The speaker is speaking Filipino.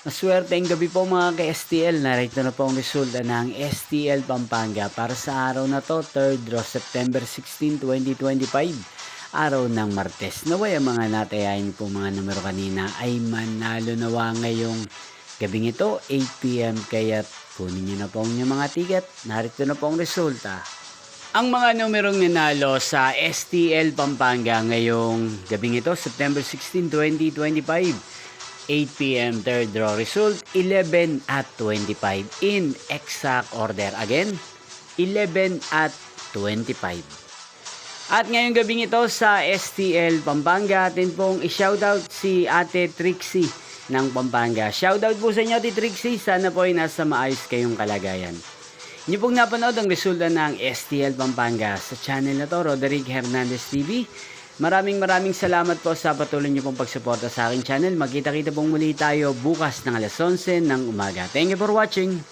Maswerteng gabi po mga ka-STL. Narito na po ang resulta ng STL Pampanga para sa araw na to, 3rd draw September 16, 2025. Araw ng Martes. Naway ang mga natayain po mga numero kanina ay manalo nawa ngayong gabing ito, 8 p.m. Kaya kunin nyo na po ang inyong mga ticket. Narito na po ang resulta. Ang mga numerong nanalo sa STL Pampanga ngayong gabing ito, September 16, 2025. 8 p.m. third draw result, 11 at 25 in exact order. Again, 11 at 25. At ngayong gabing ito sa STL Pampanga, atin pong i-shoutout si Ate Trixie ng Pampanga. Shoutout po sa inyo, Ate Trixie. Sana po ay nasa maayos kayong kalagayan. Inyo pong napanood ang resulta ng STL Pampanga sa channel na to, Roderick Hernandez TV. Maraming salamat po sa patuloy niyo pong pagsuporta sa aking channel. Magkita-kita pong muli tayo bukas ng alas 11 ng umaga. Thank you for watching.